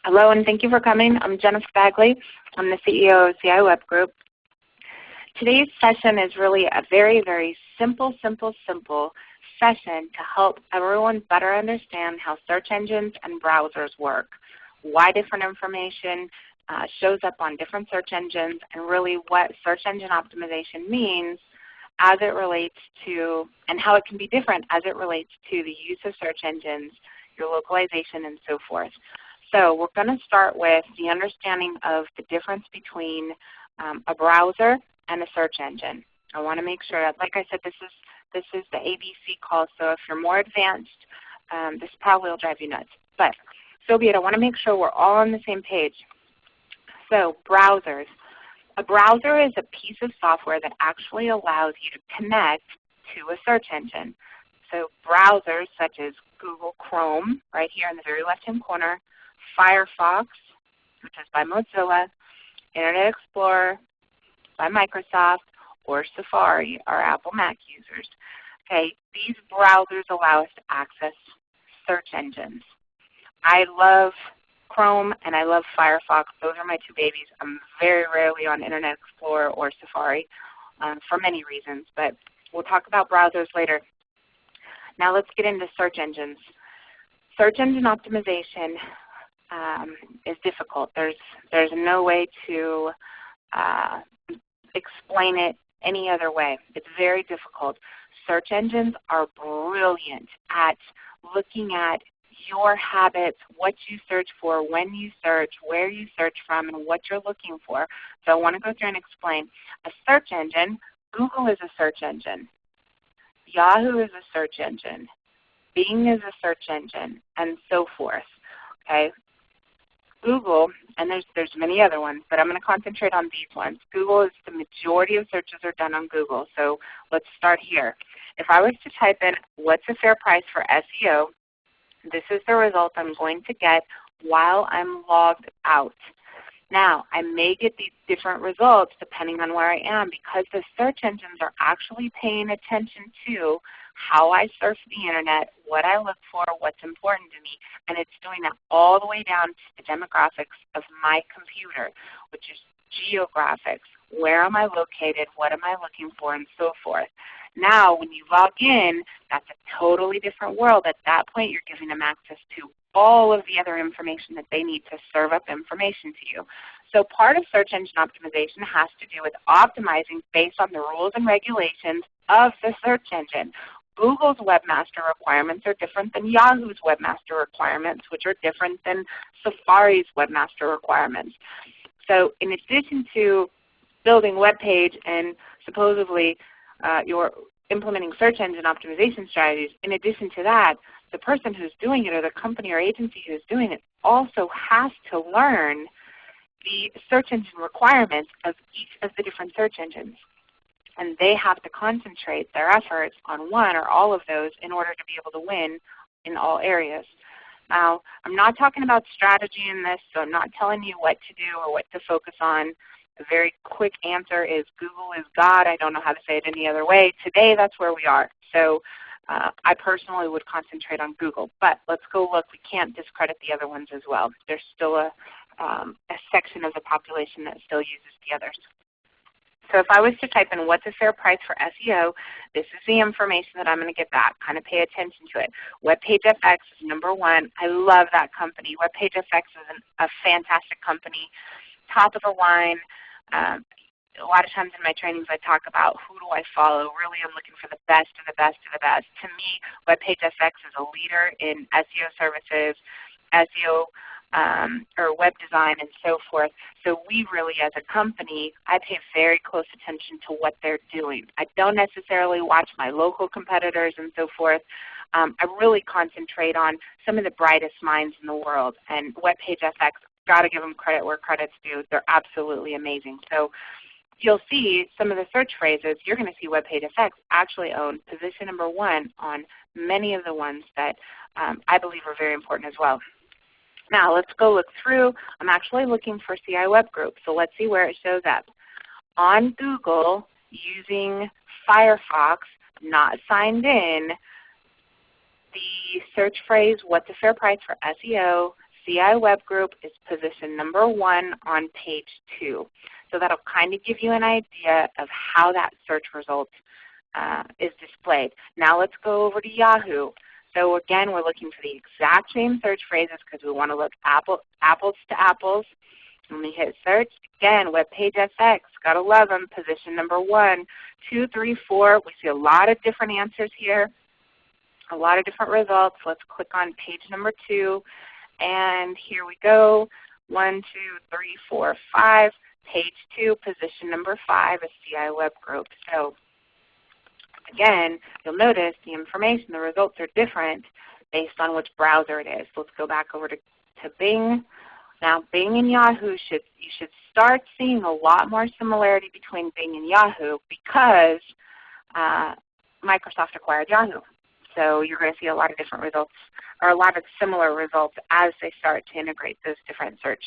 Hello, and thank you for coming. I'm Jennifer Bagley. I'm the CEO of CI Web Group. Today's session is really a very, very simple session to help everyone better understand how search engines and browsers work, why different information shows up on different search engines, and really what search engine optimization means as it relates to, and how it can be different as it relates to the use of search engines, your localization, and so forth. So we're going to start with the understanding of the difference between a browser and a search engine. I want to make sure that, like I said, this is the ABC call, so if you're more advanced, this probably will drive you nuts. But so be it. I want to make sure we're all on the same page. So browsers. A browser is a piece of software that actually allows you to connect to a search engine. So browsers such as Google Chrome, right here in the very left-hand corner, Firefox, which is by Mozilla, Internet Explorer by Microsoft, or Safari, our Apple Mac users. Okay, these browsers allow us to access search engines. I love Chrome and I love Firefox. Those are my two babies. I'm very rarely on Internet Explorer or Safari for many reasons, but we'll talk about browsers later. Now let's get into search engines. Search engine optimization is difficult. There's no way to explain it any other way. It's very difficult. Search engines are brilliant at looking at your habits, what you search for, when you search, where you search from, and what you're looking for. So I want to go through and explain. A search engine, Google is a search engine. Yahoo is a search engine. Bing is a search engine, and so forth. Okay? Google, and there's many other ones, but I'm going to concentrate on these ones. Google is the majority of searches are done on Google, so let's start here. If I was to type in what's a fair price for SEO, this is the result I'm going to get while I'm logged out. Now, I may get these different results depending on where I am because the search engines are actually paying attention to how I surf the Internet, what I look for, what's important to me, and it's doing that all the way down to the demographics of my computer, which is geographics. Where am I located? What am I looking for? And so forth. Now, when you log in, that's a totally different world. At that point, you're giving them access to all of the other information that they need to serve up information to you. So part of search engine optimization has to do with optimizing based on the rules and regulations of the search engine. Google's webmaster requirements are different than Yahoo's webmaster requirements, which are different than Safari's webmaster requirements. So in addition to building web page and supposedly you're implementing search engine optimization strategies, in addition to that, the person who's doing it or the company or agency who's doing it also has to learn the search engine requirements of each of the different search engines. And they have to concentrate their efforts on one or all of those in order to be able to win in all areas. Now, I'm not talking about strategy in this, so I'm not telling you what to do or what to focus on. The very quick answer is Google is God. I don't know how to say it any other way. Today, that's where we are. So I personally would concentrate on Google. But let's go look. We can't discredit the other ones as well. There's still a section of the population that still uses the others. So if I was to type in what's a fair price for SEO, this is the information that I'm going to get back. Kind of pay attention to it. WebPageFX is number one. I love that company. WebPageFX is a fantastic company, top of the line. A lot of times in my trainings I talk about who do I follow. Really I'm looking for the best of the best of the best. To me, WebPageFX is a leader in SEO services, SEO or web design and so forth. So we really as a company, I pay very close attention to what they're doing. I don't necessarily watch my local competitors and so forth. I really concentrate on some of the brightest minds in the world. And WebPageFX, got to give them credit where credit's due. They're absolutely amazing. So you'll see some of the search phrases. You're going to see WebPageFX actually own position number one on many of the ones that I believe are very important as well. Now let's go look through. I'm actually looking for CI Web Group, so let's see where it shows up. On Google, using Firefox, not signed in, the search phrase, what's a fair price for SEO, CI Web Group is position number 1 on page 2. So that'll kind of give you an idea of how that search result is displayed. Now let's go over to Yahoo. So again, we're looking for the exact same search phrases because we want to look apples to apples. When we hit search, again, web page FX, got to love them, position number 1, 2, 3, 4. We see a lot of different answers here, a lot of different results. Let's click on page number 2, and here we go. 1, 2, 3, 4, 5. Page 2, position number 5 is CI Web Group. So again, you'll notice the information, the results are different based on which browser it is. Let's go back over to Bing. Now Bing and Yahoo, you should start seeing a lot more similarity between Bing and Yahoo because Microsoft acquired Yahoo. So you're going to see a lot of different results, or a lot of similar results as they start to integrate those different search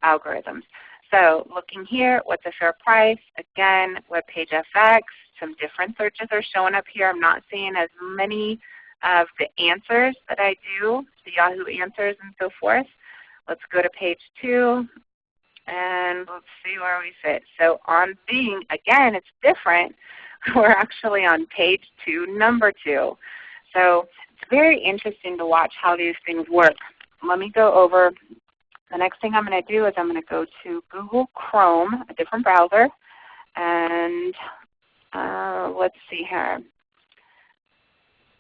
algorithms. So looking here, what's a fair price? Again, web page FX, some different searches are showing up here. I'm not seeing as many of the answers that I do, the Yahoo answers and so forth. Let's go to page 2 and let's see where we sit. So on Bing, again, it's different. We're actually on page 2, number 2. So it's very interesting to watch how these things work. Let me go over. The next thing I'm going to do is I'm going to go to Google Chrome, a different browser, and let's see here.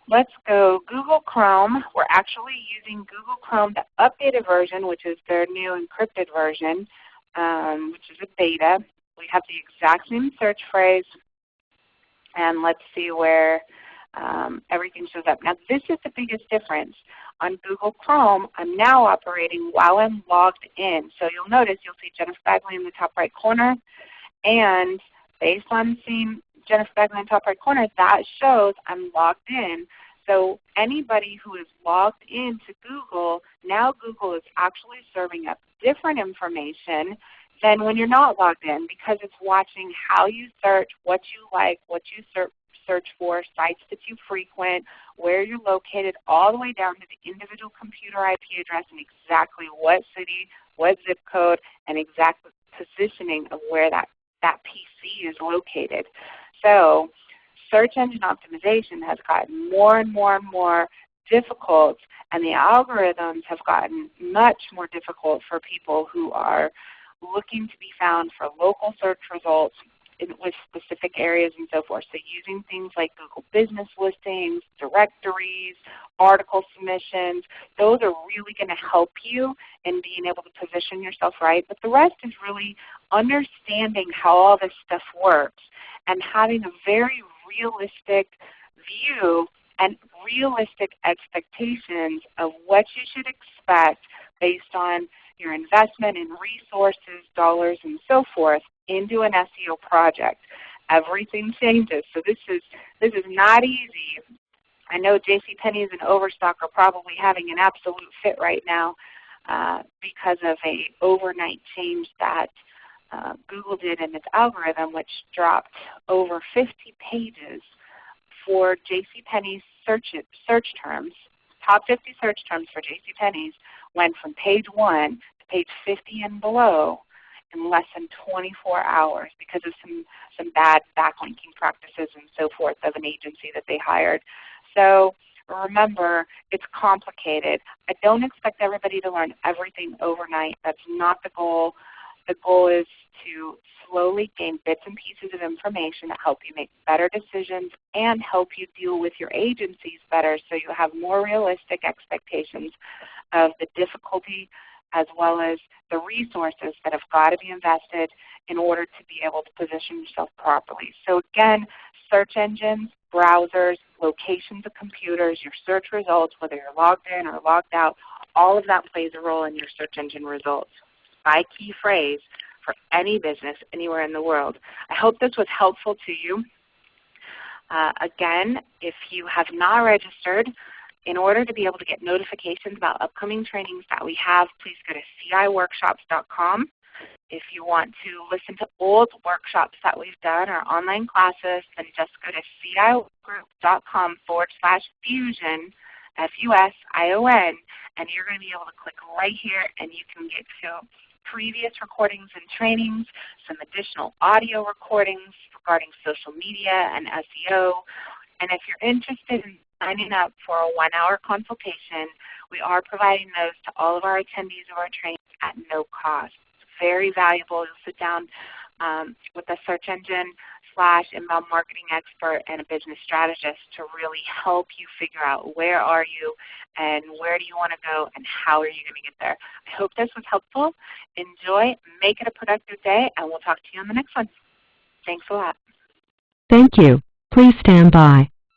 Let's go Google Chrome. We're actually using Google Chrome, the updated version, which is their new encrypted version, which is a beta. We have the exact same search phrase, and let's see where everything shows up. Now this is the biggest difference. On Google Chrome, I'm now operating while I'm logged in. So you'll notice, you'll see Jennifer Bagley in the top right corner, and based on seeing Jennifer Bagley in the top right corner, that shows I'm logged in. So anybody who is logged into Google, now Google is actually serving up different information than when you're not logged in, because it's watching how you search, what you like, what you search for, sites that you frequent, where you're located, all the way down to the individual computer IP address and exactly what city, what zip code, and exact positioning of where that PC is located. So search engine optimization has gotten more and more and more difficult, and the algorithms have gotten much more difficult for people who are looking to be found for local search results with specific areas and so forth. So using things like Google Business Listings, directories, article submissions, those are really going to help you in being able to position yourself right. But the rest is really understanding how all this stuff works and having a very realistic view and realistic expectations of what you should expect based on your investment in resources, dollars, and so forth into an SEO project. Everything changes, so this is not easy. I know JCPenney's and Overstock are probably having an absolute fit right now because of an overnight change that Google did in its algorithm, which dropped over 50 pages for JCPenney's search terms. Top 50 search terms for JCPenney's went from page 1 to page 50 and below in less than 24 hours because of some bad backlinking practices and so forth of an agency that they hired. So remember, it's complicated. I don't expect everybody to learn everything overnight. That's not the goal. The goal is to slowly gain bits and pieces of information that help you make better decisions and help you deal with your agencies better so you have more realistic expectations of the difficulty as well as the resources that have got to be invested in order to be able to position yourself properly. So again, search engines, browsers, locations of computers, your search results, whether you're logged in or logged out, all of that plays a role in your search engine results by key phrase for any business anywhere in the world. I hope this was helpful to you. Again, if you have not registered, in order to be able to get notifications about upcoming trainings that we have, please go to ciworkshops.com. If you want to listen to old workshops that we've done or online classes, then just go to ciworkshops.com/fusion, Fusion, and you're going to be able to click right here and you can get to previous recordings and trainings, some additional audio recordings regarding social media and SEO. And if you're interested in signing up for a 1-hour consultation, we are providing those to all of our attendees of our trainings at no cost. It's very valuable. You'll sit down with a search engine / inbound marketing expert and a business strategist to really help you figure out where are you and where do you want to go and how are you going to get there. I hope this was helpful. Enjoy, make it a productive day, and we'll talk to you on the next one. Thanks a lot. Thank you. Please stand by.